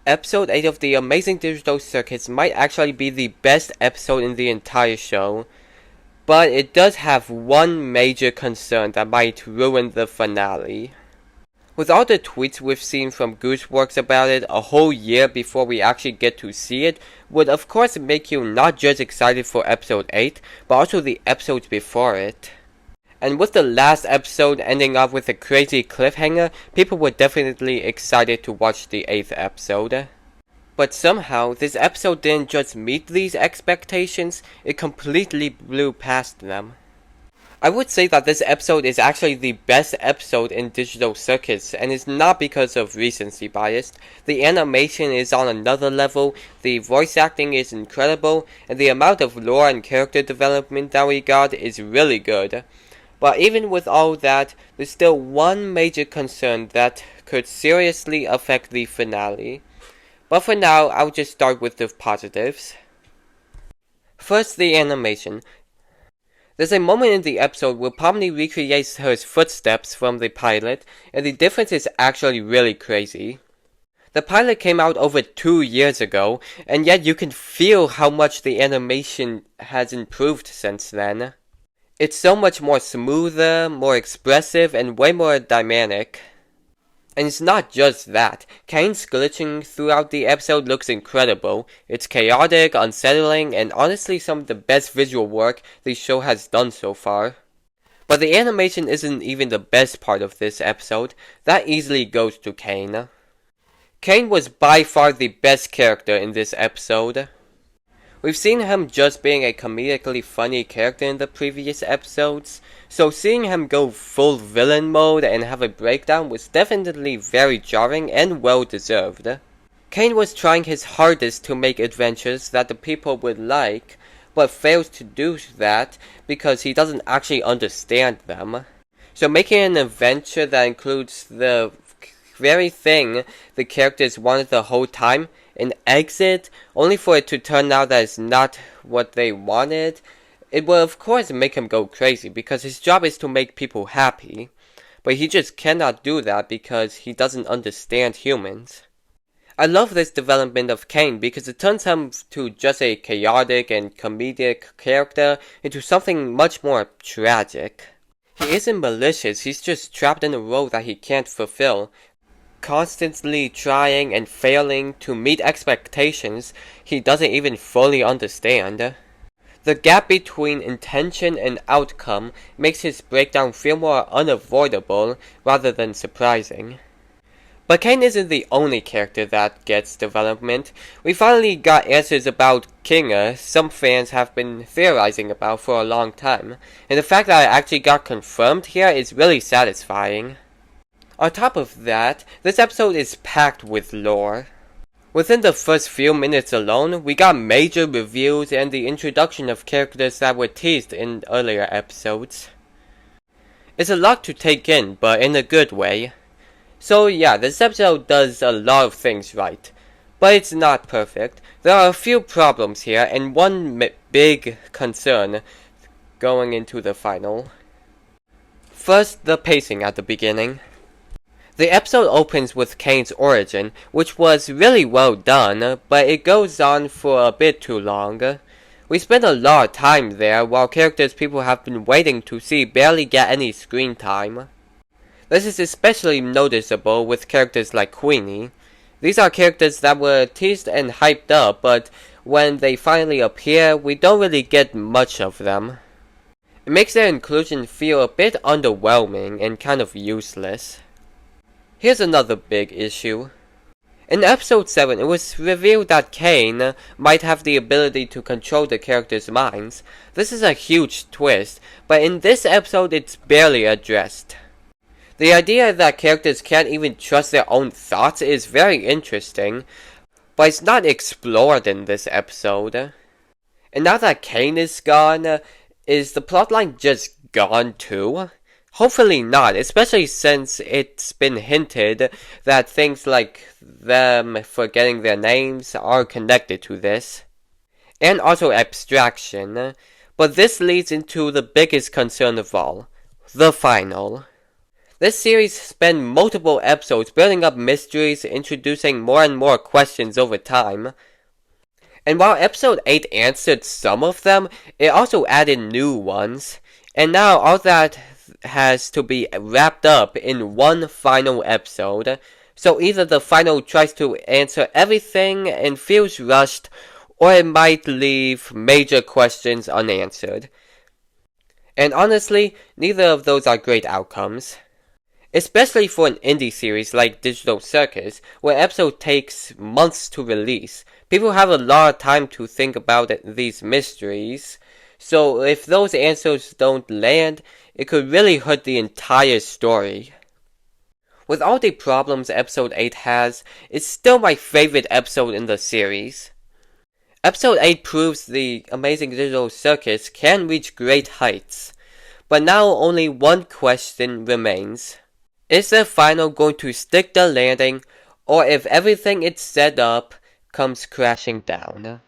Episode 8 of the Amazing Digital Circus might actually be the best episode in the entire show, but it does have one major concern that might ruin the finale. With all the tweets we've seen from Gooseworks about it a whole year before we actually get to see it would of course make you not just excited for episode 8, but also the episodes before it. And with the last episode ending up with a crazy cliffhanger, people were definitely excited to watch the 8th episode. But somehow, this episode didn't just meet these expectations, it completely blew past them. I would say that this episode is actually the best episode in Digital Circus, and it's not because of recency bias. The animation is on another level, the voice acting is incredible, and the amount of lore and character development that we got is really good. But even with all that, there's still one major concern that could seriously affect the finale. But for now, I'll just start with the positives. First, the animation. There's a moment in the episode where Pomni recreates her footsteps from the pilot, and the difference is actually really crazy. The pilot came out over 2 years ago, and yet you can feel how much the animation has improved since then. It's so much more smoother, more expressive, and way more dynamic. And it's not just that. Kane's glitching throughout the episode looks incredible. It's chaotic, unsettling, and honestly some of the best visual work the show has done so far. But the animation isn't even the best part of this episode. That easily goes to Kane. Kane was by far the best character in this episode. We've seen him just being a comedically funny character in the previous episodes, so seeing him go full villain mode and have a breakdown was definitely very jarring and well deserved. Kane was trying his hardest to make adventures that the people would like, but fails to do that because he doesn't actually understand them. So making an adventure that includes the very thing the characters wanted the whole time, an exit, only for it to turn out that it's not what they wanted, it will of course make him go crazy because his job is to make people happy. But he just cannot do that because he doesn't understand humans. I love this development of Kane because it turns him to just a chaotic and comedic character into something much more tragic. He isn't malicious, he's just trapped in a role that he can't fulfill, constantly trying and failing to meet expectations he doesn't even fully understand. The gap between intention and outcome makes his breakdown feel more unavoidable rather than surprising. But Kane isn't the only character that gets development. We finally got answers about Kinga some fans have been theorizing about for a long time, and the fact that it actually got confirmed here is really satisfying. On top of that, this episode is packed with lore. Within the first few minutes alone, we got major reveals and the introduction of characters that were teased in earlier episodes. It's a lot to take in, but in a good way. So yeah, this episode does a lot of things right. But it's not perfect. There are a few problems here, and one big concern going into the final. First, the pacing at the beginning. The episode opens with Kane's origin, which was really well done, but it goes on for a bit too long. We spend a lot of time there, while characters people have been waiting to see barely get any screen time. This is especially noticeable with characters like Queenie. These are characters that were teased and hyped up, but when they finally appear, we don't really get much of them. It makes their inclusion feel a bit underwhelming and kind of useless. Here's another big issue. In episode 7, it was revealed that Kane might have the ability to control the characters' minds. This is a huge twist, but in this episode it's barely addressed. The idea that characters can't even trust their own thoughts is very interesting, but it's not explored in this episode. And now that Kane is gone, is the plotline just gone too? Hopefully not, especially since it's been hinted that things like them forgetting their names are connected to this. And also abstraction. But this leads into the biggest concern of all, the final. This series spent multiple episodes building up mysteries, introducing more and more questions over time. And while episode 8 answered some of them, it also added new ones. And now all that has to be wrapped up in one final episode. So either the final tries to answer everything and feels rushed, or it might leave major questions unanswered. And honestly, neither of those are great outcomes. Especially for an indie series like Digital Circus, where episode takes months to release. People have a lot of time to think about these mysteries, so if those answers don't land, it could really hurt the entire story. With all the problems episode 8 has, it's still my favorite episode in the series. Episode 8 proves the Amazing Digital Circus can reach great heights, but now only one question remains. Is the final going to stick the landing, or if everything it's set up comes crashing down?